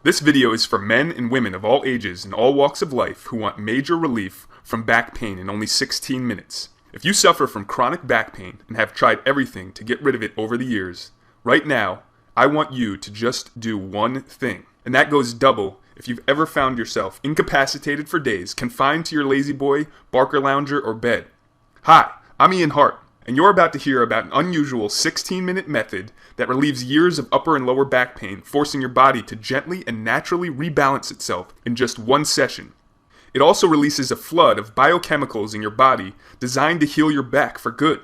This video is for men and women of all ages and all walks of life who want major relief from back pain in only 16 minutes. If you suffer from chronic back pain and have tried everything to get rid of it over the years, right now, I want you to just do one thing. And that goes double if you've ever found yourself incapacitated for days, confined to your lazy boy, Barker lounger, or bed. Hi, I'm Ian Hart, and you're about to hear about an unusual 16-minute method that relieves years of upper and lower back pain, forcing your body to gently and naturally rebalance itself in just one session. It also releases a flood of biochemicals in your body designed to heal your back for good,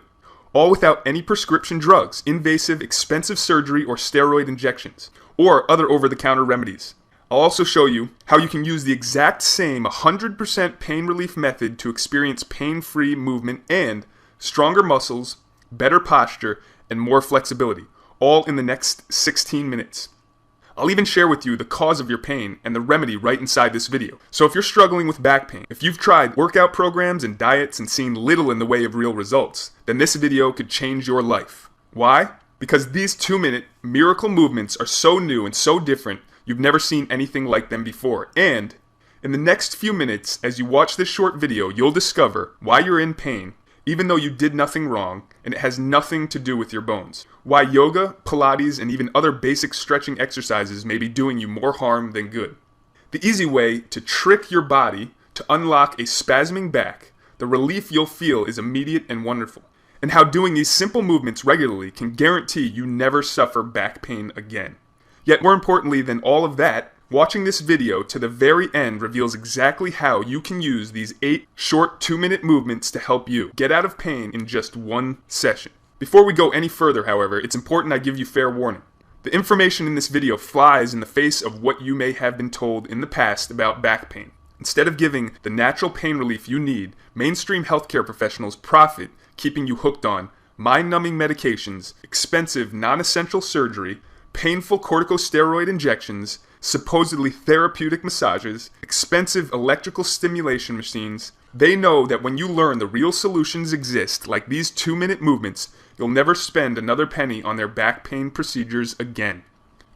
all without any prescription drugs, invasive, expensive surgery, or steroid injections, or other over-the-counter remedies. I'll also show you how you can use the exact same 100% pain relief method to experience pain-free movement and stronger muscles, better posture, and more flexibility, all in the next 16 minutes. I'll even share with you the cause of your pain and the remedy right inside this video. So if you're struggling with back pain, if you've tried workout programs and diets and seen little in the way of real results, then this video could change your life. Why? Because these 2-minute miracle movements are so new and so different, you've never seen anything like them before. And in the next few minutes, as you watch this short video, you'll discover why you're in pain, even though you did nothing wrong, and it has nothing to do with your bones. Why yoga, Pilates, and even other basic stretching exercises may be doing you more harm than good. The easy way to trick your body to unlock a spasming back, the relief you'll feel is immediate and wonderful. And how doing these simple movements regularly can guarantee you never suffer back pain again. Yet more importantly than all of that, watching this video to the very end reveals exactly how you can use these 8 short 2-minute movements to help you get out of pain in just one session. Before we go any further, however, it's important I give you fair warning. The information in this video flies in the face of what you may have been told in the past about back pain. Instead of giving the natural pain relief you need, mainstream healthcare professionals profit keeping you hooked on mind-numbing medications, expensive non-essential surgery, painful corticosteroid injections, supposedly therapeutic massages, expensive electrical stimulation machines. They know that when you learn the real solutions exist, like these 2-minute movements, you'll never spend another penny on their back pain procedures again.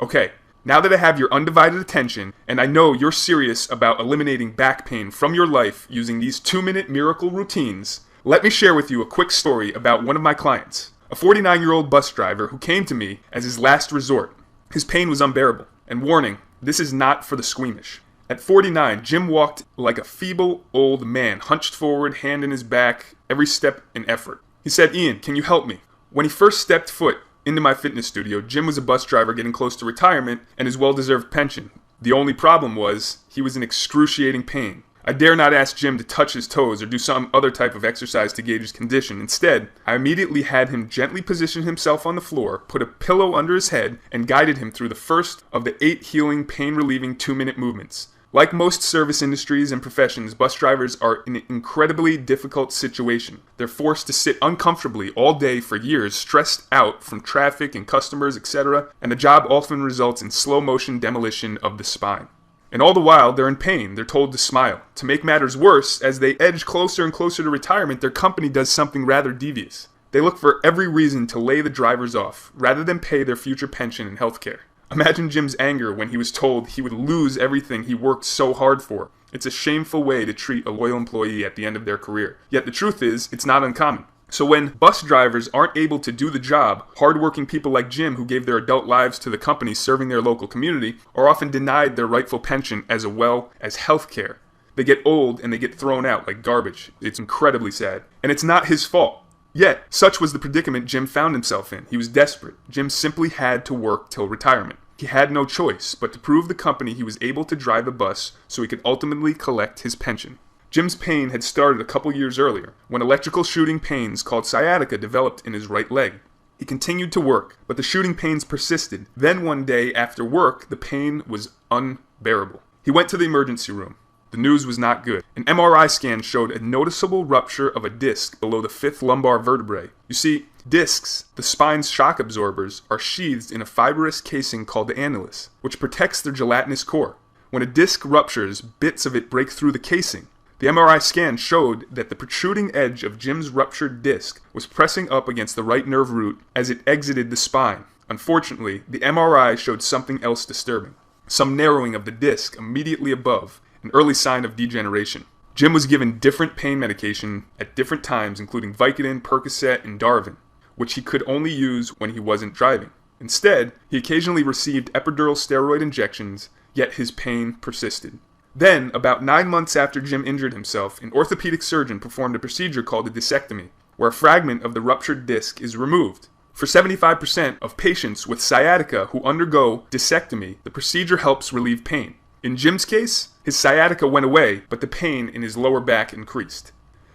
Okay, now that I have your undivided attention, and I know you're serious about eliminating back pain from your life using these 2-minute miracle routines, let me share with you a quick story about one of my clients, a 49-year-old bus driver who came to me as his last resort. His pain was unbearable. And warning, this is not for the squeamish. At 49, Jim walked like a feeble old man, hunched forward, hand in his back, every step an effort. He said, "Ian, can you help me?" When he first stepped foot into my fitness studio, Jim was a bus driver getting close to retirement and his well-deserved pension. The only problem was, he was in excruciating pain. I dare not ask Jim to touch his toes or do some other type of exercise to gauge his condition. Instead, I immediately had him gently position himself on the floor, put a pillow under his head, and guided him through the first of the 8 healing, pain-relieving 2-minute movements. Like most service industries and professions, bus drivers are in an incredibly difficult situation. They're forced to sit uncomfortably all day for years, stressed out from traffic and customers, etc., and the job often results in slow-motion demolition of the spine. And all the while, they're in pain. They're told to smile. To make matters worse, as they edge closer and closer to retirement, their company does something rather devious. They look for every reason to lay the drivers off, rather than pay their future pension and health care. Imagine Jim's anger when he was told he would lose everything he worked so hard for. It's a shameful way to treat a loyal employee at the end of their career. Yet the truth is, it's not uncommon. So when bus drivers aren't able to do the job, hardworking people like Jim, who gave their adult lives to the company serving their local community, are often denied their rightful pension as well as health care. They get old and they get thrown out like garbage. It's incredibly sad. And it's not his fault. Yet, such was the predicament Jim found himself in. He was desperate. Jim simply had to work till retirement. He had no choice but to prove the company he was able to drive a bus so he could ultimately collect his pension. Jim's pain had started a couple years earlier, when electrical shooting pains called sciatica developed in his right leg. He continued to work, but the shooting pains persisted. Then one day after work, the pain was unbearable. He went to the emergency room. The news was not good. An MRI scan showed a noticeable rupture of a disc below the 5th lumbar vertebrae. You see, discs, the spine's shock absorbers, are sheathed in a fibrous casing called the annulus, which protects their gelatinous core. When a disc ruptures, bits of it break through the casing. The MRI scan showed that the protruding edge of Jim's ruptured disc was pressing up against the right nerve root as it exited the spine. Unfortunately, the MRI showed something else disturbing. some narrowing of the disc immediately above, an early sign of degeneration. Jim was given different pain medication at different times, including Vicodin, Percocet, and Darvin, which he could only use when he wasn't driving. Instead, he occasionally received epidural steroid injections, yet his pain persisted. Then, about 9 months after Jim injured himself, an orthopedic surgeon performed a procedure called a discectomy, where a fragment of the ruptured disc is removed. For 75% of patients with sciatica who undergo discectomy, the procedure helps relieve pain. In Jim's case, his sciatica went away, but the pain in his lower back increased.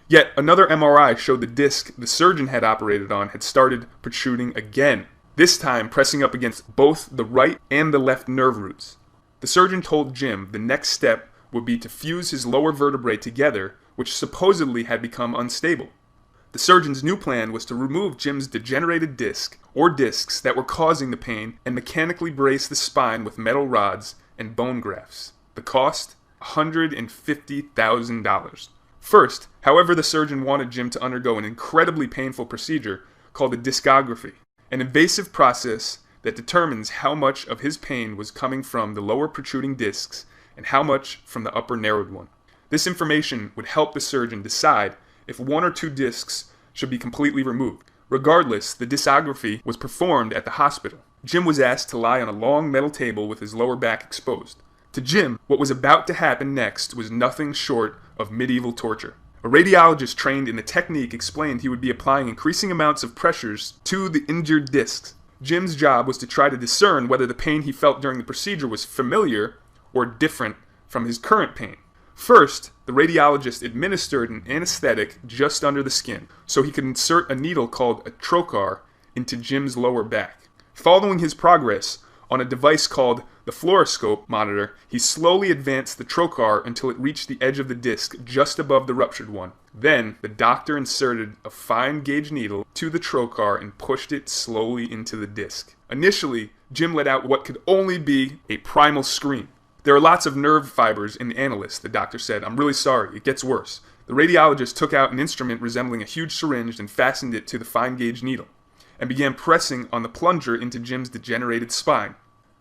Yet another MRI showed the disc the surgeon had operated on had started protruding again, this time pressing up against both the right and the left nerve roots. The surgeon told Jim the next step would be to fuse his lower vertebrae together, which supposedly had become unstable. The surgeon's new plan was to remove Jim's degenerated disc, or discs that were causing the pain, and mechanically brace the spine with metal rods and bone grafts. The cost? $150,000. First, however, the surgeon wanted Jim to undergo an incredibly painful procedure called a discography, an invasive process that determines how much of his pain was coming from the lower protruding discs and how much from the upper narrowed one. This information would help the surgeon decide if 1 or 2 discs should be completely removed. Regardless, the discography was performed at the hospital. Jim was asked to lie on a long metal table with his lower back exposed. To Jim, what was about to happen next was nothing short of medieval torture. A radiologist trained in the technique explained he would be applying increasing amounts of pressures to the injured discs. Jim's job was to try to discern whether the pain he felt during the procedure was familiar or different from his current pain. First, the radiologist administered an anesthetic just under the skin, so he could insert a needle called a trocar into Jim's lower back. Following his progress on a device called the fluoroscope monitor, he slowly advanced the trocar until it reached the edge of the disc just above the ruptured one. Then, the doctor inserted a fine gauge needle to the trocar and pushed it slowly into the disc. Initially, Jim let out what could only be a primal scream. "There are lots of nerve fibers in the annulus," the doctor said. "I'm really sorry. It gets worse." The radiologist took out an instrument resembling a huge syringe and fastened it to the fine gauge needle, and began pressing on the plunger into Jim's degenerated spine.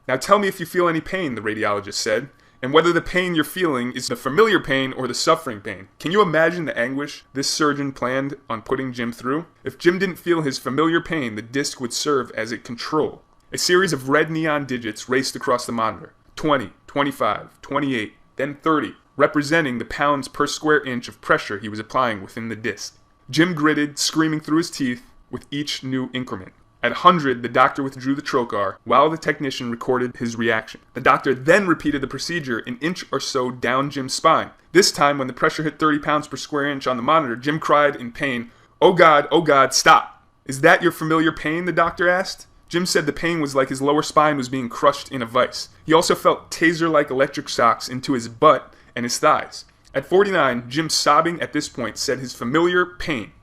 "Now tell me if you feel any pain," the radiologist said, "and whether the pain you're feeling is the familiar pain or the suffering pain." Can you imagine the anguish this surgeon planned on putting Jim through? If Jim didn't feel his familiar pain, the disc would serve as a control. A series of red neon digits raced across the monitor. 20, 25, 28, then 30, representing the pounds per square inch of pressure he was applying within the disc. Jim gritted, screaming through his teeth with each new increment. At 100, the doctor withdrew the trocar, while the technician recorded his reaction. The doctor then repeated the procedure an inch or so down Jim's spine. This time, when the pressure hit 30 pounds per square inch on the monitor, Jim cried in pain, oh God, stop." "Is that your familiar pain?" the doctor asked. Jim said the pain was like his lower spine was being crushed in a vice. He also felt taser-like electric shocks into his butt and his thighs. At 49, Jim, sobbing at this point, said his familiar pain.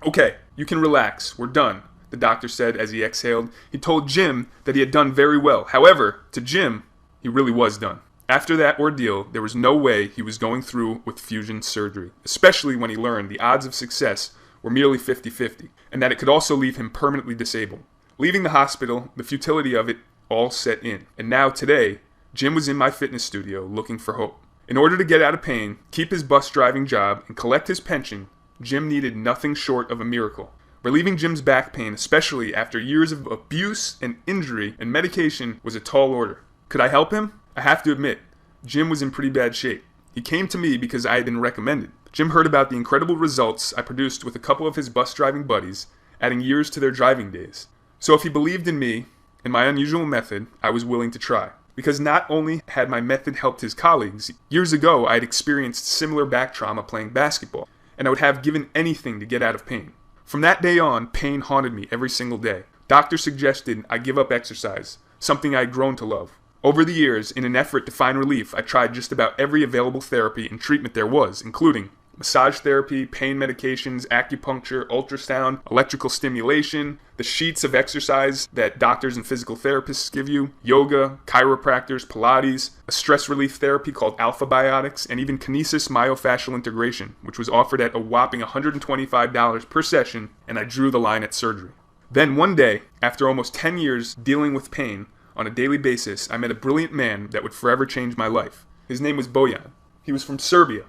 "Okay, you can relax. We're done," the doctor said as he exhaled. He told Jim that he had done very well. However, to Jim, he really was done. After that ordeal, there was no way he was going through with fusion surgery, especially when he learned the odds of success were merely 50-50, and that it could also leave him permanently disabled. Leaving the hospital, the futility of it all set in. And now, today, Jim was in my fitness studio looking for hope. In order to get out of pain, keep his bus driving job, and collect his pension, Jim needed nothing short of a miracle. Relieving Jim's back pain, especially after years of abuse and injury and medication, was a tall order. Could I help him? I have to admit, Jim was in pretty bad shape. He came to me because I had been recommended. Jim heard about the incredible results I produced with a couple of his bus driving buddies, adding years to their driving days. So if he believed in me and my unusual method, I was willing to try. Because not only had my method helped his colleagues, years ago I had experienced similar back trauma playing basketball, and I would have given anything to get out of pain. From that day on, pain haunted me every single day. Doctors suggested I give up exercise, something I had grown to love. Over the years, in an effort to find relief, I tried just about every available therapy and treatment there was, including massage therapy, pain medications, acupuncture, ultrasound, electrical stimulation, the sheets of exercise that doctors and physical therapists give you, yoga, chiropractors, Pilates, a stress relief therapy called alpha biotics, and even kinesis myofascial integration, which was offered at a whopping $125 per session, and I drew the line at surgery. Then one day, after almost 10 years dealing with pain, on a daily basis, I met a brilliant man that would forever change my life. His name was Bojan. He was from Serbia.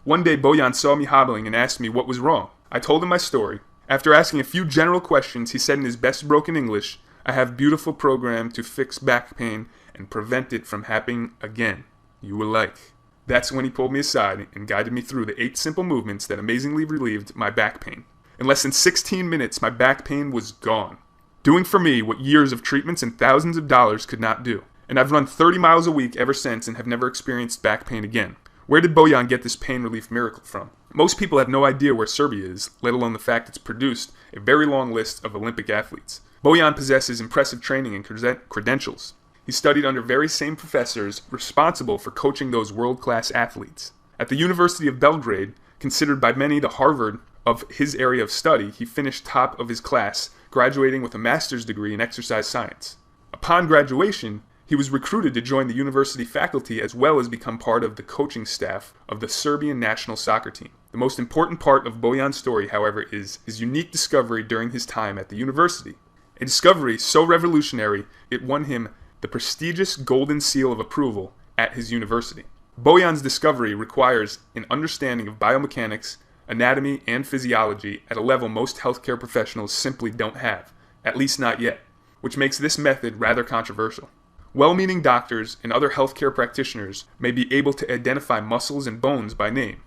One day, Bojan saw me hobbling and asked me what was wrong. I told him my story. After asking a few general questions, he said in his best broken English, "I have a beautiful program to fix back pain and prevent it from happening again. You will like." That's when he pulled me aside and guided me through the 8 simple movements that amazingly relieved my back pain. In less than 16 minutes, my back pain was gone, doing for me what years of treatments and thousands of dollars could not do. And I've run 30 miles a week ever since and have never experienced back pain again. Where did Bojan get this pain relief miracle from? Most people have no idea where Serbia is, let alone the fact it's produced a very long list of Olympic athletes. Bojan possesses impressive training and credentials. He studied under very same professors responsible for coaching those world-class athletes. At the University of Belgrade, considered by many the Harvard of his area of study, he finished top of his class, graduating with a master's degree in exercise science. Upon graduation, he was recruited to join the university faculty as well as become part of the coaching staff of the Serbian national soccer team. The most important part of Bojan's story, however, is his unique discovery during his time at the university. A discovery so revolutionary, it won him the prestigious Golden Seal of Approval at his university. Bojan's discovery requires an understanding of biomechanics, anatomy, and physiology at a level most healthcare professionals simply don't have, at least not yet, which makes this method rather controversial. Well-meaning doctors and other healthcare practitioners may be able to identify muscles and bones by name.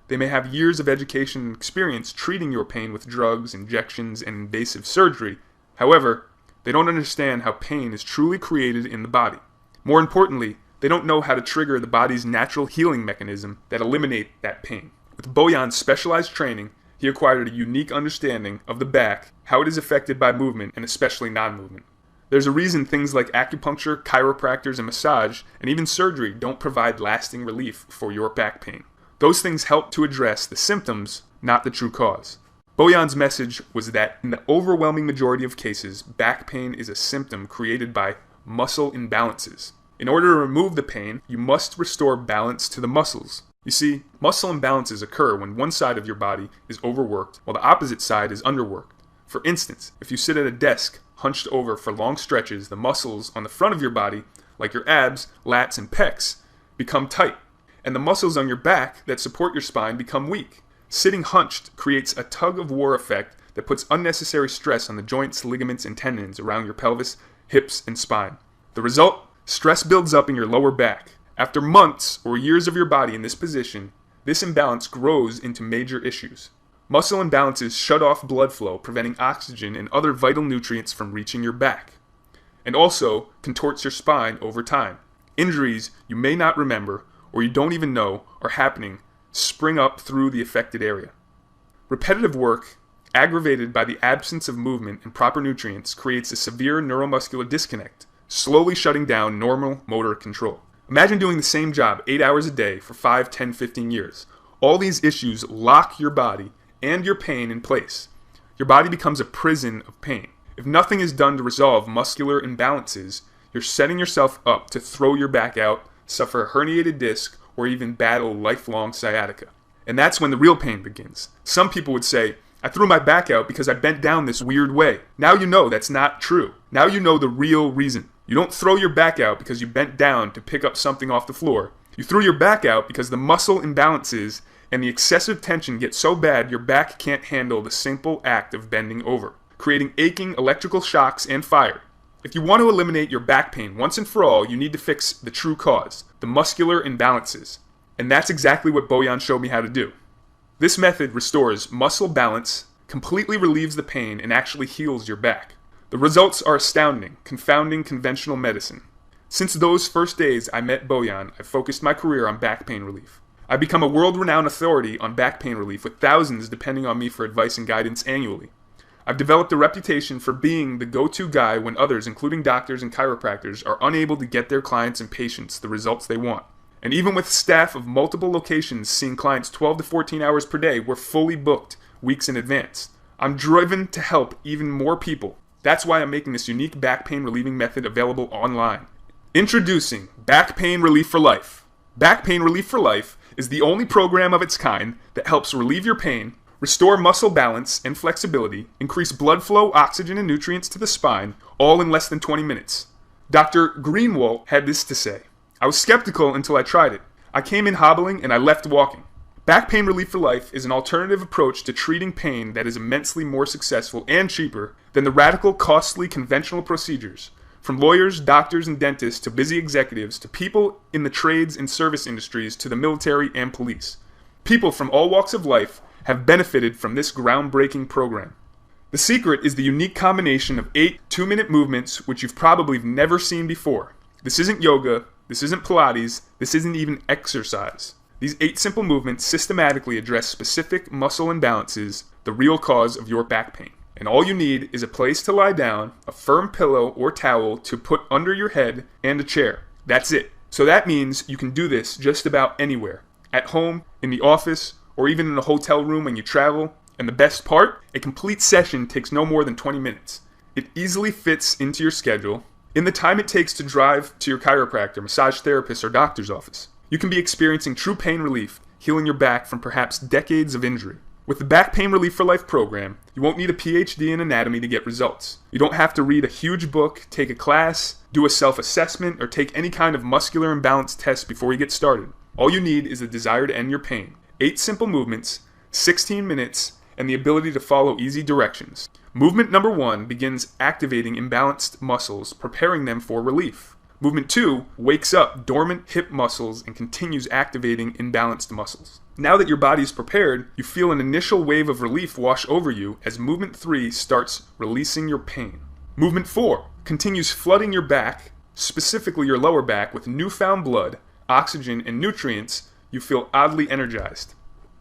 They may have years of education and experience treating your pain with drugs, injections, and invasive surgery. However, they don't understand how pain is truly created in the body. More importantly, they don't know how to trigger the body's natural healing mechanism that eliminate that pain. With Bojan's specialized training, he acquired a unique understanding of the back, how it is affected by movement, and especially non-movement. There's a reason things like acupuncture, chiropractors, and massage, and even surgery don't provide lasting relief for your back pain. Those things help to address the symptoms, not the true cause. Bojan's message was that in the overwhelming majority of cases, back pain is a symptom created by muscle imbalances. In order to remove the pain, you must restore balance to the muscles. You see, muscle imbalances occur when one side of your body is overworked while the opposite side is underworked. For instance, if you sit at a desk hunched over for long stretches, the muscles on the front of your body, like your abs, lats, and pecs, become tight, and the muscles on your back that support your spine become weak. Sitting hunched creates a tug-of-war effect that puts unnecessary stress on the joints, ligaments, and tendons around your pelvis, hips, and spine. The result? Stress builds up in your lower back. After months or years of your body in this position, this imbalance grows into major issues. Muscle imbalances shut off blood flow, preventing oxygen and other vital nutrients from reaching your back, and also contorts your spine over time. Injuries you may not remember or you don't even know are happening spring up through the affected area. Repetitive work, aggravated by the absence of movement and proper nutrients, creates a severe neuromuscular disconnect, slowly shutting down normal motor control. Imagine doing the same job 8 hours a day for 5, 10, 15 years. All these issues lock your body and your pain in place. Your body becomes a prison of pain. If nothing is done to resolve muscular imbalances, you're setting yourself up to throw your back out, suffer a herniated disc, or even battle lifelong sciatica. And that's when the real pain begins. Some people would say, "I threw my back out because I bent down this weird way." Now you know that's not true. Now you know the real reason. You don't throw your back out because you bent down to pick up something off the floor. You threw your back out because the muscle imbalances and the excessive tension get so bad your back can't handle the simple act of bending over, creating aching electrical shocks and fire. If you want to eliminate your back pain once and for all, you need to fix the true cause, the muscular imbalances. And that's exactly what Bojan showed me how to do. This method restores muscle balance, completely relieves the pain, and actually heals your back. The results are astounding, confounding conventional medicine. Since those first days I met Bojan, I focused my career on back pain relief. I've become a world-renowned authority on back pain relief, with thousands depending on me for advice and guidance annually. I've developed a reputation for being the go-to guy when others, including doctors and chiropractors, are unable to get their clients and patients the results they want. And even with staff of multiple locations seeing clients 12 to 14 hours per day, we're fully booked weeks in advance. I'm driven to help even more people. That's why I'm making this unique back pain relieving method available online. Introducing Back Pain Relief for Life. Back Pain Relief for Life is the only program of its kind that helps relieve your pain, restore muscle balance and flexibility, increase blood flow, oxygen, and nutrients to the spine, all in less than 20 minutes. Dr. Greenwald had this to say: "I was skeptical until I tried it. I came in hobbling and I left walking. Back Pain Relief for Life is an alternative approach to treating pain that is immensely more successful and cheaper than the radical, costly, conventional procedures. From lawyers, doctors, and dentists to busy executives to people in the trades and service industries to the military and police. People from all walks of life have benefited from this groundbreaking program. The secret is the unique combination of 8 2-minute movements which you've probably never seen before. This isn't yoga, this isn't Pilates, this isn't even exercise. These 8 simple movements systematically address specific muscle imbalances, the real cause of your back pain. And all you need is a place to lie down, a firm pillow or towel to put under your head, and a chair. That's it. So that means you can do this just about anywhere. At home, in the office, or even in a hotel room when you travel. And the best part? A complete session takes no more than 20 minutes. It easily fits into your schedule in the time it takes to drive to your chiropractor, massage therapist, or doctor's office. You can be experiencing true pain relief, healing your back from perhaps decades of injury. With the Back Pain Relief for Life program, you won't need a PhD in anatomy to get results. You don't have to read a huge book, take a class, do a self-assessment, or take any kind of muscular imbalance test before you get started. All you need is a desire to end your pain. 8 simple movements, 16 minutes, and the ability to follow easy directions. Movement number 1 begins activating imbalanced muscles, preparing them for relief. Movement 2 wakes up dormant hip muscles and continues activating imbalanced muscles. Now that your body is prepared, you feel an initial wave of relief wash over you as movement 3 starts releasing your pain. Movement 4 continues flooding your back, specifically your lower back, with newfound blood, oxygen, and nutrients. You feel oddly energized.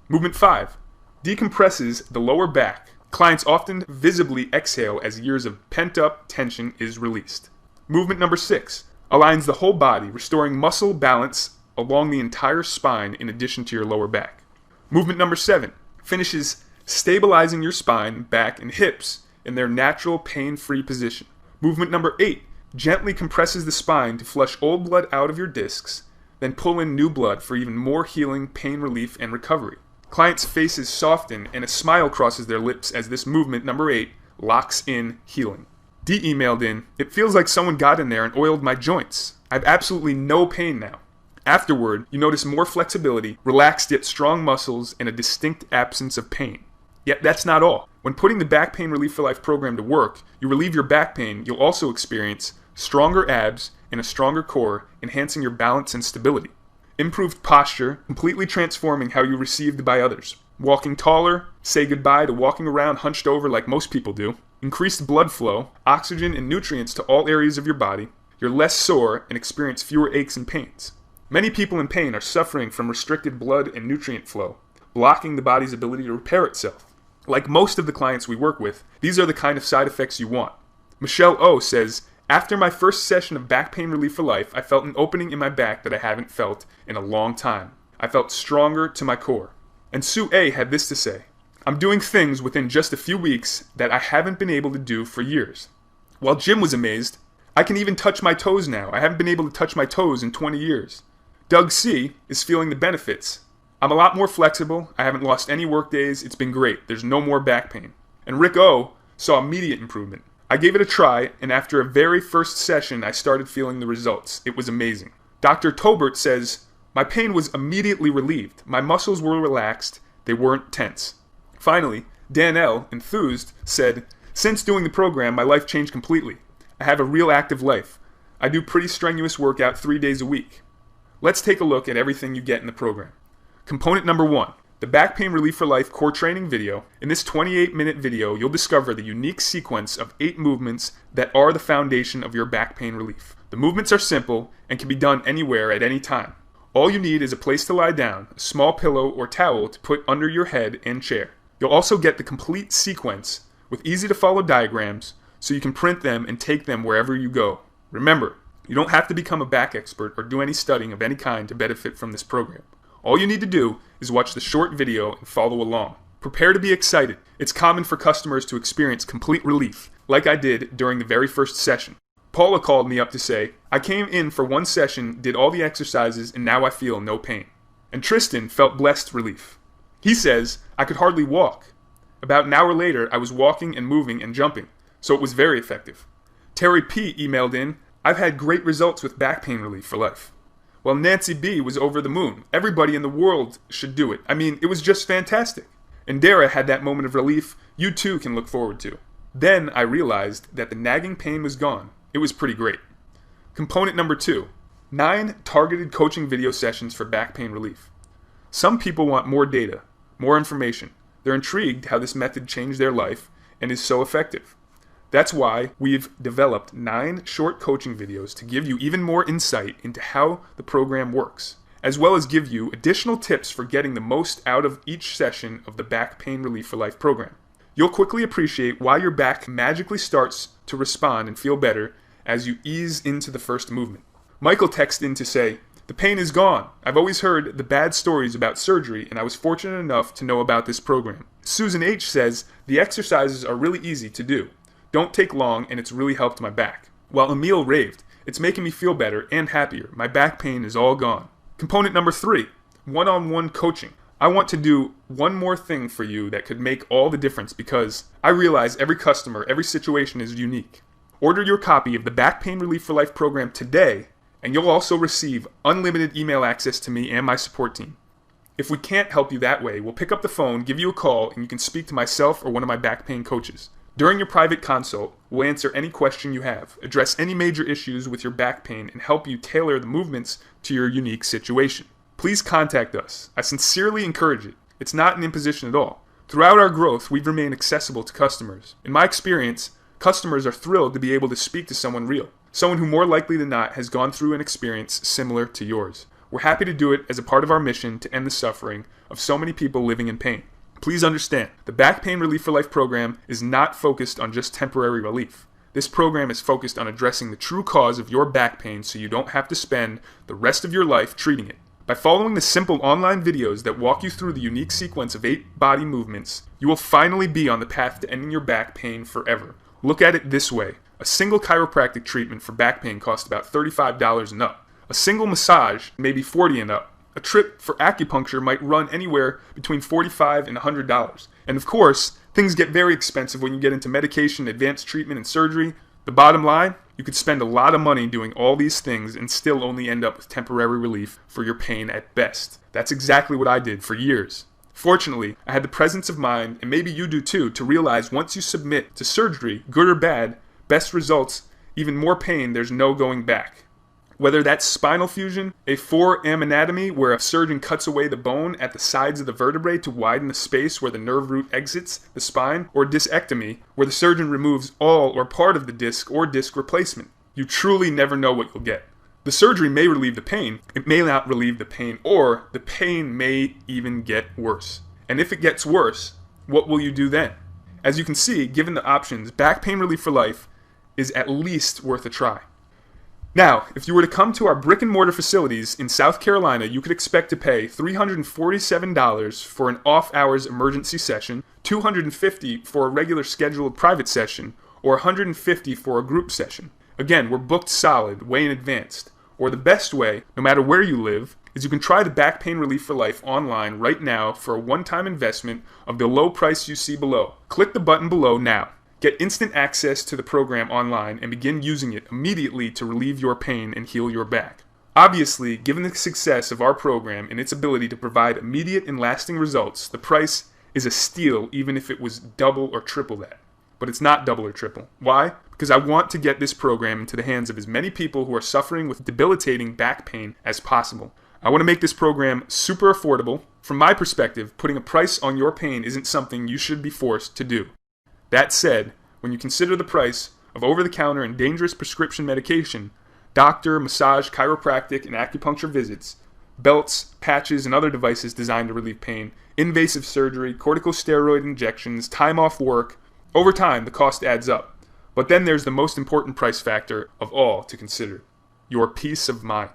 Movement 5 decompresses the lower back. Clients often visibly exhale as years of pent-up tension is released. Movement number 6 aligns the whole body, restoring muscle balance along the entire spine in addition to your lower back. Movement number 7 finishes stabilizing your spine, back, and hips in their natural pain-free position. Movement number 8 gently compresses the spine to flush old blood out of your discs, then pull in new blood for even more healing, pain relief, and recovery. Clients' faces soften and a smile crosses their lips as this movement number 8 locks in healing. D emailed in, "It feels like someone got in there and oiled my joints. I have absolutely no pain now." Afterward, you notice more flexibility, relaxed yet strong muscles, and a distinct absence of pain. Yet that's not all. When putting the Back Pain Relief for Life program to work, you relieve your back pain, you'll also experience stronger abs and a stronger core, enhancing your balance and stability. Improved posture, completely transforming how you're received by others. Walking taller, say goodbye to walking around hunched over like most people do. Increased blood flow, oxygen, and nutrients to all areas of your body. You're less sore and experience fewer aches and pains. Many people in pain are suffering from restricted blood and nutrient flow, blocking the body's ability to repair itself. Like most of the clients we work with, these are the kind of side effects you want. Michelle O says, "After my first session of Back Pain Relief for Life, I felt an opening in my back that I haven't felt in a long time. I felt stronger to my core." And Sue A had this to say, "I'm doing things within just a few weeks that I haven't been able to do for years." While Jim was amazed, "I can even touch my toes now. I haven't been able to touch my toes in 20 years. Doug C is feeling the benefits. "I'm a lot more flexible. I haven't lost any work days. It's been great. There's no more back pain." And Rick O saw immediate improvement. "I gave it a try, and after a very first session, I started feeling the results. It was amazing." Dr. Tobert says, "My pain was immediately relieved. My muscles were relaxed. They weren't tense." Finally, Dan L, enthused, said, "Since doing the program, my life changed completely. I have a real active life. I do pretty strenuous workout 3 days a week." Let's take a look at everything you get in the program. Component number 1, the Back Pain Relief for Life core training video. In this 28-minute video, you'll discover the unique sequence of 8 movements that are the foundation of your back pain relief. The movements are simple and can be done anywhere at any time. All you need is a place to lie down, a small pillow or towel to put under your head and chair. You'll also get the complete sequence with easy-to-follow diagrams so you can print them and take them wherever you go. Remember, you don't have to become a back expert or do any studying of any kind to benefit from this program. All you need to do is watch the short video and follow along. Prepare to be excited. It's common for customers to experience complete relief, like I did during the very first session. Paula called me up to say, "I came in for 1 session, did all the exercises, and now I feel no pain." And Tristan felt blessed relief. He says, "I could hardly walk. About an hour later, I was walking and moving and jumping, so it was very effective." Terry P emailed in, I've had great results with back pain relief for life. Well, Nancy B was over the moon. Everybody in the world should do it. I mean, it was just fantastic. And Dara had that moment of relief you too can look forward to. Then I realized that the nagging pain was gone. It was pretty great. Component number 2, 9 targeted coaching video sessions for back pain relief. Some people want more data, more information. They're intrigued how this method changed their life and is so effective. That's why we've developed 9 short coaching videos to give you even more insight into how the program works, as well as give you additional tips for getting the most out of each session of the Back Pain Relief for Life program. You'll quickly appreciate why your back magically starts to respond and feel better as you ease into the first movement. Michael texted in to say, "The pain is gone. I've always heard the bad stories about surgery, and I was fortunate enough to know about this program." Susan H says, "The exercises are really easy to do. Don't take long, and it's really helped my back." While Emil raved, "It's making me feel better and happier. My back pain is all gone." Component number 3, one-on-one coaching. I want to do one more thing for you that could make all the difference because I realize every customer, every situation is unique. Order your copy of the Back Pain Relief for Life program today, and you'll also receive unlimited email access to me and my support team. If we can't help you that way, we'll pick up the phone, give you a call, and you can speak to myself or one of my back pain coaches. During your private consult, we'll answer any question you have, address any major issues with your back pain, and help you tailor the movements to your unique situation. Please contact us. I sincerely encourage it. It's not an imposition at all. Throughout our growth, we've remained accessible to customers. In my experience, customers are thrilled to be able to speak to someone real, someone who more likely than not has gone through an experience similar to yours. We're happy to do it as a part of our mission to end the suffering of so many people living in pain. Please understand, the Back Pain Relief for Life program is not focused on just temporary relief. This program is focused on addressing the true cause of your back pain so you don't have to spend the rest of your life treating it. By following the simple online videos that walk you through the unique sequence of 8 body movements, you will finally be on the path to ending your back pain forever. Look at it this way. A single chiropractic treatment for back pain costs about $35 and up. A single massage, maybe $40 and up. A trip for acupuncture might run anywhere between $45 and $100. And of course, things get very expensive when you get into medication, advanced treatment, and surgery. The bottom line, you could spend a lot of money doing all these things and still only end up with temporary relief for your pain at best. That's exactly what I did for years. Fortunately, I had the presence of mind, and maybe you do too, to realize once you submit to surgery, good or bad, best results, even more pain, there's no going back. Whether that's spinal fusion, a forearm anatomy where a surgeon cuts away the bone at the sides of the vertebrae to widen the space where the nerve root exits the spine, or discectomy, where the surgeon removes all or part of the disc or disc replacement. You truly never know what you'll get. The surgery may relieve the pain, it may not relieve the pain, or the pain may even get worse. And if it gets worse, what will you do then? As you can see, given the options, Back Pain Relief for Life is at least worth a try. Now, if you were to come to our brick and mortar facilities in South Carolina, you could expect to pay $347 for an off-hours emergency session, $250 for a regular scheduled private session, or $150 for a group session. Again, we're booked solid, way in advance. Or the best way, no matter where you live, is you can try the Back Pain Relief for Life online right now for a one-time investment of the low price you see below. Click the button below now. Get instant access to the program online and begin using it immediately to relieve your pain and heal your back. Obviously, given the success of our program and its ability to provide immediate and lasting results, the price is a steal even if it was double or triple that. But it's not double or triple. Why? Because I want to get this program into the hands of as many people who are suffering with debilitating back pain as possible. I want to make this program super affordable. From my perspective, putting a price on your pain isn't something you should be forced to do. That said, when you consider the price of over-the-counter and dangerous prescription medication, doctor, massage, chiropractic, and acupuncture visits, belts, patches, and other devices designed to relieve pain, invasive surgery, corticosteroid injections, time off work, over time the cost adds up. But then there's the most important price factor of all to consider: your peace of mind.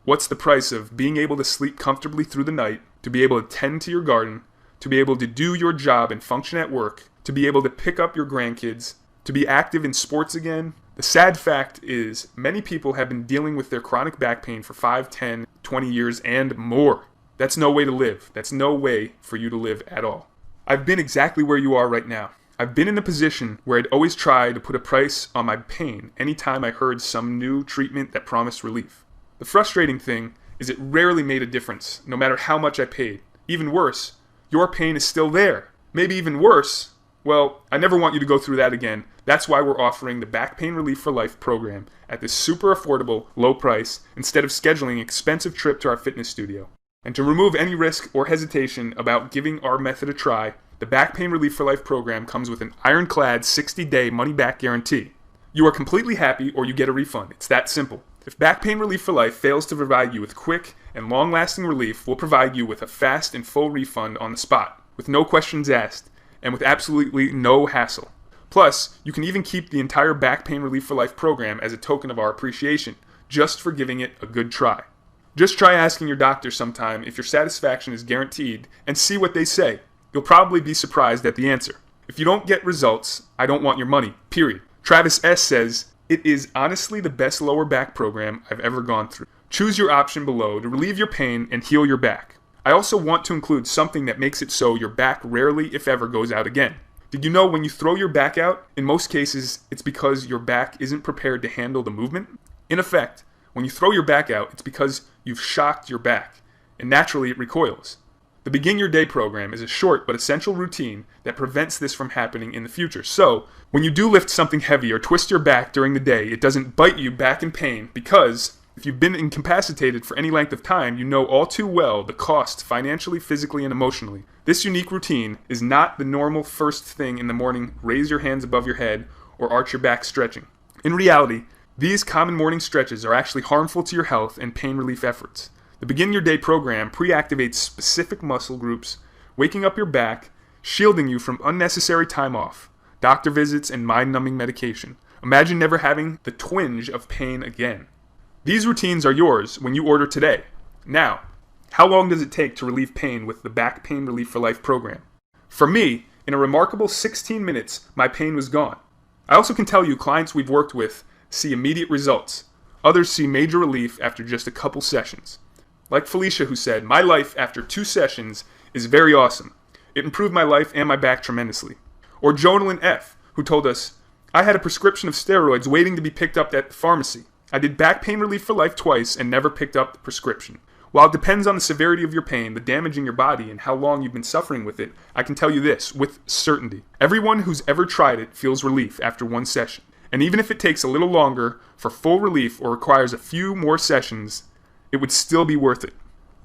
What's the price of being able to sleep comfortably through the night, to be able to tend to your garden, to be able to do your job and function at work, to be able to pick up your grandkids, to be active in sports again? The sad fact is, many people have been dealing with their chronic back pain for 5, 10, 20 years and more. That's no way to live. That's no way for you to live at all. I've been exactly where you are right now. I've been in the position where I'd always try to put a price on my pain anytime I heard some new treatment that promised relief. The frustrating thing is it rarely made a difference, no matter how much I paid. Even worse, your pain is still there. Maybe even worse, well, I never want you to go through that again. That's why we're offering the Back Pain Relief for Life program at this super affordable, low price, instead of scheduling an expensive trip to our fitness studio. And to remove any risk or hesitation about giving our method a try, the Back Pain Relief for Life program comes with an ironclad 60-day money-back guarantee. You are completely happy or you get a refund. It's that simple. If Back Pain Relief for Life fails to provide you with quick and long-lasting relief, we'll provide you with a fast and full refund on the spot, with no questions asked, and with absolutely no hassle. Plus, you can even keep the entire Back Pain Relief for Life program as a token of our appreciation, just for giving it a good try. Just try asking your doctor sometime if your satisfaction is guaranteed and see what they say. You'll probably be surprised at the answer. If you don't get results, I don't want your money, period. Travis S. says, "It is honestly the best lower back program I've ever gone through. Choose your option below to relieve your pain and heal your back. I also want to include something that makes it so your back rarely, if ever, goes out again. Did you know when you throw your back out, in most cases, it's because your back isn't prepared to handle the movement? In effect, when you throw your back out, it's because you've shocked your back, and naturally it recoils. The Begin Your Day program is a short but essential routine that prevents this from happening in the future. So, when you do lift something heavy or twist your back during the day, it doesn't bite you back in pain because if you've been incapacitated for any length of time, you know all too well the cost financially, physically, and emotionally. This unique routine is not the normal first thing in the morning, raise your hands above your head, or arch your back stretching. In reality, these common morning stretches are actually harmful to your health and pain relief efforts. The Begin Your Day program pre-activates specific muscle groups, waking up your back, shielding you from unnecessary time off, doctor visits, and mind-numbing medication. Imagine never having the twinge of pain again. These routines are yours when you order today. Now, how long does it take to relieve pain with the Back Pain Relief for Life program? For me, in a remarkable 16 minutes, my pain was gone. I also can tell you clients we've worked with see immediate results. Others see major relief after just a couple sessions. Like Felicia, who said, "My life after 2 sessions is very awesome. It improved my life and my back tremendously." Or Jonalyn F., who told us, "I had a prescription of steroids waiting to be picked up at the pharmacy. I did Back Pain Relief for Life twice and never picked up the prescription." While it depends on the severity of your pain, the damage in your body, and how long you've been suffering with it, I can tell you this with certainty. Everyone who's ever tried it feels relief after 1 session. And even if it takes a little longer for full relief or requires a few more sessions, it would still be worth it.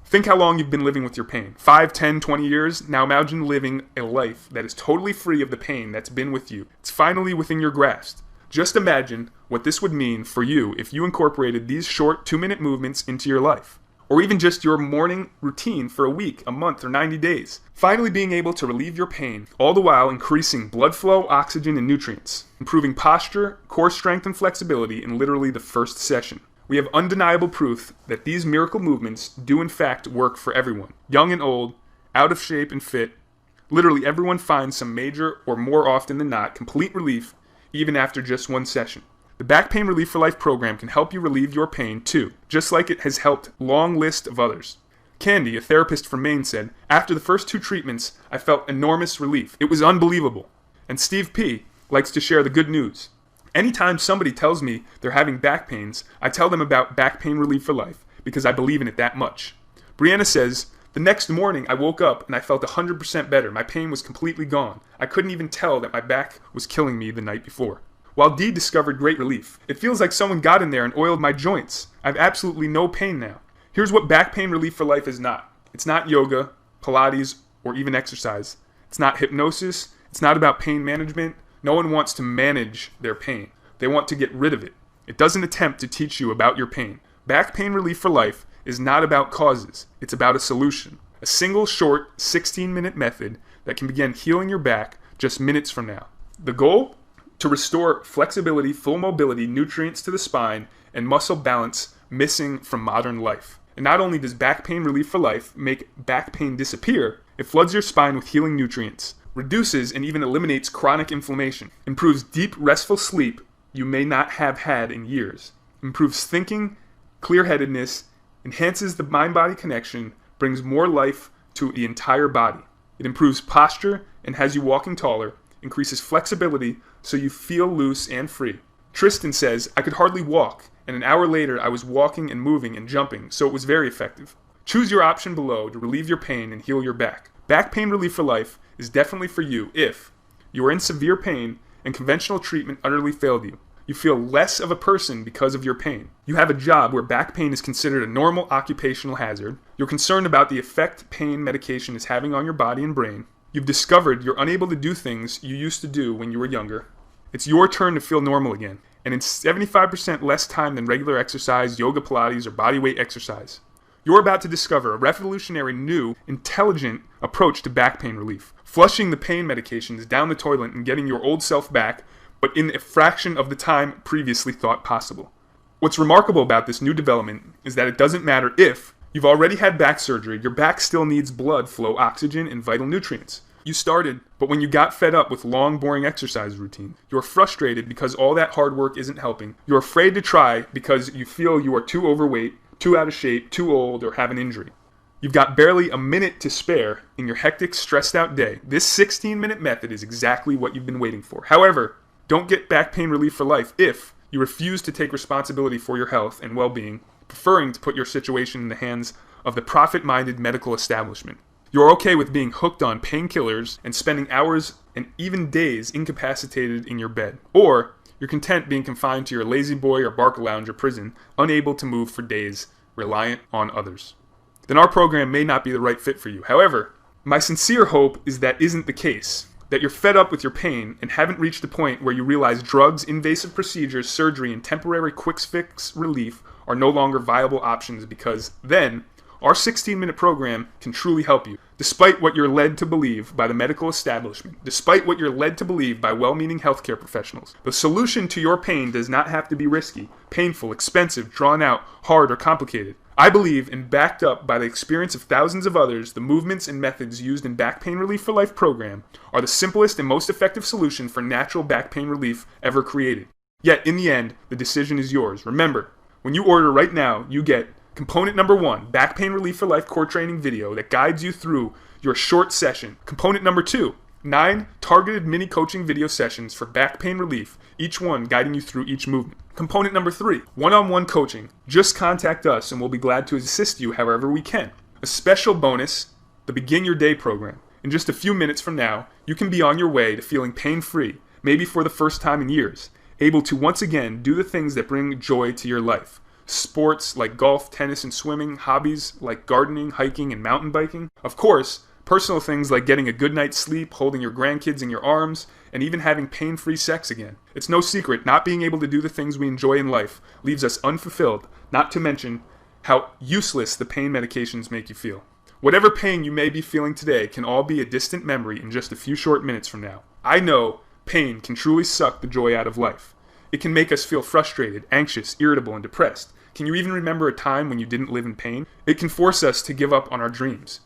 Think how long you've been living with your pain. 5, 10, 20 years? Now imagine living a life that is totally free of the pain that's been with you. It's finally within your grasp. Just imagine what this would mean for you if you incorporated these short 2-minute movements into your life. Or even just your morning routine for a week, a month, or 90 days. Finally being able to relieve your pain, all the while increasing blood flow, oxygen, and nutrients. Improving posture, core strength, and flexibility in literally the first session. We have undeniable proof that these miracle movements do in fact work for everyone. Young and old, out of shape and fit. Literally everyone finds some major, or more often than not, complete relief even after just 1 session. The Back Pain Relief for Life program can help you relieve your pain too, just like it has helped a long list of others. Candy, a therapist from Maine, said, "After the first 2 treatments, I felt enormous relief. It was unbelievable." And Steve P. likes to share the good news. Anytime somebody tells me they're having back pains, I tell them about Back Pain Relief for Life because I believe in it that much. Brianna says, "The next morning I woke up and I felt 100% better. My pain was completely gone. I couldn't even tell that my back was killing me the night before." While Dee discovered great relief. "It feels like someone got in there and oiled my joints. I have absolutely no pain now." Here's what Back Pain Relief for Life is not. It's not yoga, Pilates, or even exercise. It's not hypnosis. It's not about pain management. No one wants to manage their pain. They want to get rid of it. It doesn't attempt to teach you about your pain. Back Pain Relief for Life is not about causes. It's about a solution. A single short 16-minute method that can begin healing your back just minutes from now. The goal? To restore flexibility, full mobility, nutrients to the spine, and muscle balance missing from modern life. And not only does Back Pain Relief for Life make back pain disappear, it floods your spine with healing nutrients, reduces and even eliminates chronic inflammation, improves deep, restful sleep you may not have had in years, improves thinking, clear-headedness, enhances the mind-body connection, brings more life to the entire body. It improves posture and has you walking taller, increases flexibility so you feel loose and free. Tristan says, I could hardly walk, and an hour later I was walking and moving and jumping, so it was very effective. Choose your option below to relieve your pain and heal your back. Back Pain Relief for Life is definitely for you if you are in severe pain and conventional treatment utterly failed you. You feel less of a person because of your pain. You have a job where back pain is considered a normal occupational hazard. You're concerned about the effect pain medication is having on your body and brain. You've discovered you're unable to do things you used to do when you were younger. It's your turn to feel normal again, and in 75% less time than regular exercise, yoga, Pilates, or bodyweight exercise. You're about to discover a revolutionary new, intelligent approach to back pain relief, flushing the pain medications down the toilet and getting your old self back, but in a fraction of the time previously thought possible. What's remarkable about this new development is that it doesn't matter if you've already had back surgery, your back still needs blood flow, oxygen, and vital nutrients. You started, but when you got fed up with long, boring exercise routine, you're frustrated because all that hard work isn't helping, you're afraid to try because you feel you are too overweight, too out of shape, too old, or have an injury. You've got barely a minute to spare in your hectic, stressed out day. This 16-minute method is exactly what you've been waiting for. However, don't get back pain relief for life if you refuse to take responsibility for your health and well-being, preferring to put your situation in the hands of the profit-minded medical establishment. You're okay with being hooked on painkillers and spending hours and even days incapacitated in your bed. Or you're content being confined to your lazy boy or barca lounge or prison, unable to move for days, reliant on others. Then our program may not be the right fit for you. However, my sincere hope is that isn't the case. That you're fed up with your pain and haven't reached the point where you realize drugs, invasive procedures, surgery, and temporary quick fix relief are no longer viable options, because then our 16-minute program can truly help you. Despite what you're led to believe by the medical establishment, despite what you're led to believe by well-meaning healthcare professionals, the solution to your pain does not have to be risky, painful, expensive, drawn out, hard, or complicated. I believe, and backed up by the experience of thousands of others, the movements and methods used in Back Pain Relief for Life program are the simplest and most effective solution for natural back pain relief ever created. Yet, in the end, the decision is yours. Remember, when you order right now, you get component number 1, Back Pain Relief for Life core training video that guides you through your short session. Component number 2, 9 targeted mini coaching video sessions for back pain relief, each one guiding you through each movement. Component number 3, one-on-one coaching. Just contact us and we'll be glad to assist you however we can. A special bonus, the Begin Your Day program. In just a few minutes from now, you can be on your way to feeling pain-free, maybe for the first time in years, able to once again do the things that bring joy to your life. Sports like golf, tennis, and swimming, hobbies like gardening, hiking, and mountain biking. Of course, personal things like getting a good night's sleep, holding your grandkids in your arms, and even having pain-free sex again. It's no secret, not being able to do the things we enjoy in life leaves us unfulfilled, not to mention how useless the pain medications make you feel. Whatever pain you may be feeling today can all be a distant memory in just a few short minutes from now. I know pain can truly suck the joy out of life. It can make us feel frustrated, anxious, irritable, and depressed. Can you even remember a time when you didn't live in pain? It can force us to give up on our dreams.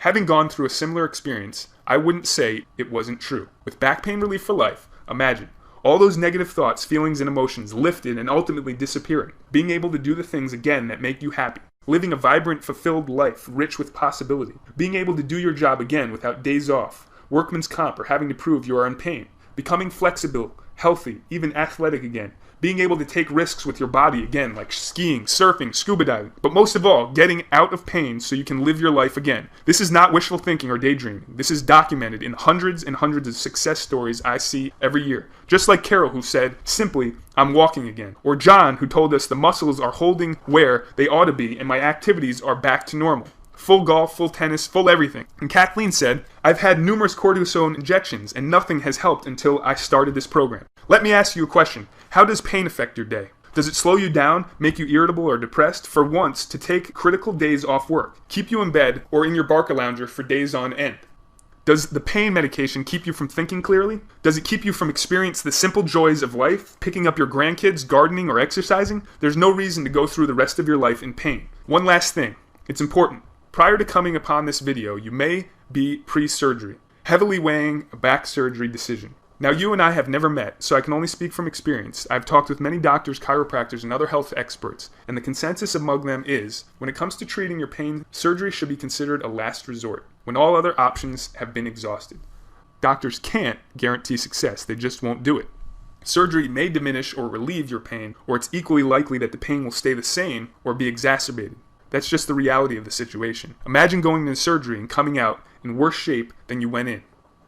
Having gone through a similar experience, I wouldn't say it wasn't true. With Back Pain Relief for Life, imagine all those negative thoughts, feelings, and emotions lifted and ultimately disappearing. Being able to do the things again that make you happy. Living a vibrant, fulfilled life, rich with possibility. Being able to do your job again without days off, workman's comp, or having to prove you are in pain. Becoming flexible, healthy, even athletic again. Being able to take risks with your body again, like skiing, surfing, scuba diving. But most of all, getting out of pain so you can live your life again. This is not wishful thinking or daydreaming. This is documented in hundreds and hundreds of success stories I see every year. Just like Carol, who said, simply, I'm walking again. Or John, who told us the muscles are holding where they ought to be and my activities are back to normal. Full golf, full tennis, full everything. And Kathleen said, I've had numerous cortisone injections and nothing has helped until I started this program. Let me ask you a question. How does pain affect your day? Does it slow you down, make you irritable or depressed? For once, to take critical days off work, keep you in bed or in your barca lounger for days on end? Does the pain medication keep you from thinking clearly? Does it keep you from experiencing the simple joys of life, picking up your grandkids, gardening, or exercising? There's no reason to go through the rest of your life in pain. One last thing. It's important. Prior to coming upon this video, you may be pre-surgery, heavily weighing a back surgery decision. Now, you and I have never met, so I can only speak from experience. I've talked with many doctors, chiropractors, and other health experts, and the consensus among them is, when it comes to treating your pain, surgery should be considered a last resort, when all other options have been exhausted. Doctors can't guarantee success, they just won't do it. Surgery may diminish or relieve your pain, or it's equally likely that the pain will stay the same or be exacerbated. That's just the reality of the situation. Imagine going into surgery and coming out in worse shape than you went in.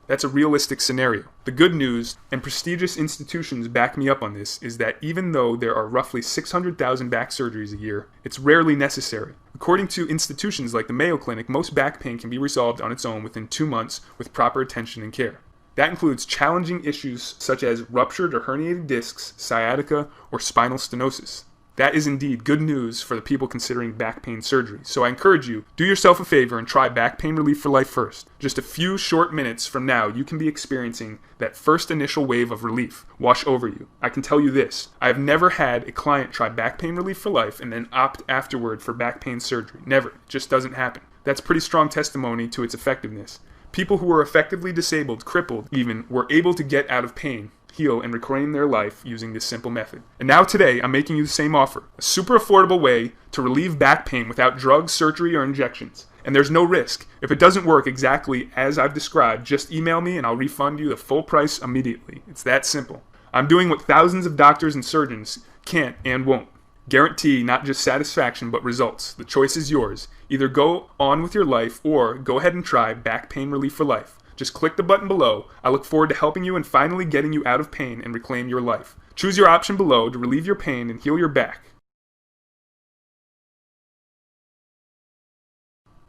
That's a realistic scenario. The good news, and prestigious institutions back me up on this, is that even though there are roughly 600,000 back surgeries a year, it's rarely necessary. According to institutions like the Mayo Clinic, most back pain can be resolved on its own within 2 months with proper attention and care. That includes challenging issues such as ruptured or herniated discs, sciatica, or spinal stenosis. That is indeed good news for the people considering back pain surgery. So I encourage you, do yourself a favor and try Back Pain Relief for Life first. Just a few short minutes from now, you can be experiencing that first initial wave of relief wash over you. I can tell you this, I have never had a client try Back Pain Relief for Life and then opt afterward for back pain surgery. Never. It just doesn't happen. That's pretty strong testimony to its effectiveness. People who were effectively disabled, crippled even, were able to get out of pain, heal, and reclaim their life using this simple method. And now today, I'm making you the same offer. A super affordable way to relieve back pain without drugs, surgery, or injections. And there's no risk. If it doesn't work exactly as I've described, just email me and I'll refund you the full price immediately. It's that simple. I'm doing what thousands of doctors and surgeons can't and won't. Guarantee not just satisfaction, but results. The choice is yours. Either go on with your life or go ahead and try Back Pain Relief for Life. Just click the button below. I look forward to helping you and finally getting you out of pain and reclaim your life. Choose your option below to relieve your pain and heal your back.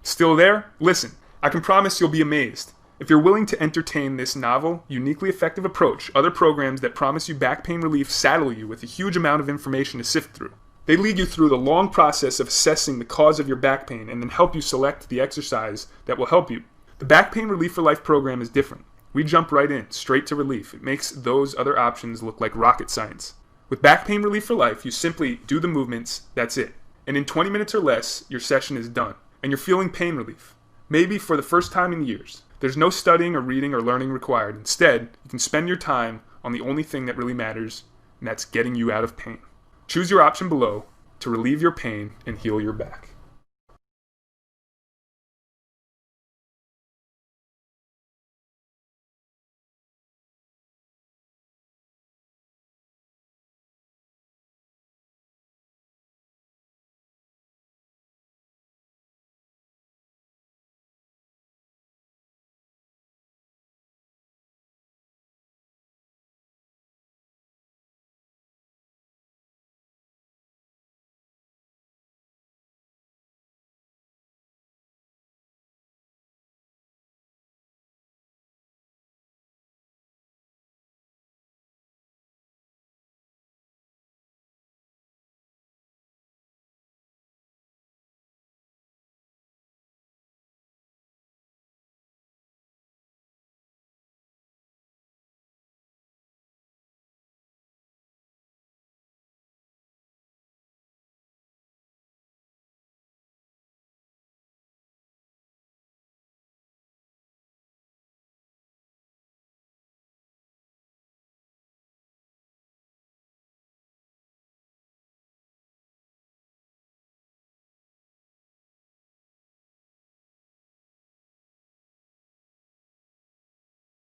Still there? Listen, I can promise you'll be amazed. If you're willing to entertain this novel, uniquely effective approach, other programs that promise you back pain relief saddle you with a huge amount of information to sift through. They lead you through the long process of assessing the cause of your back pain and then help you select the exercise that will help you. The Back Pain Relief for Life program is different. We jump right in, straight to relief. It makes those other options look like rocket science. With Back Pain Relief for Life, you simply do the movements, that's it. And in 20 minutes or less, your session is done. And you're feeling pain relief. Maybe for the first time in years. There's no studying or reading or learning required. Instead, you can spend your time on the only thing that really matters, and that's getting you out of pain. Choose your option below to relieve your pain and heal your back.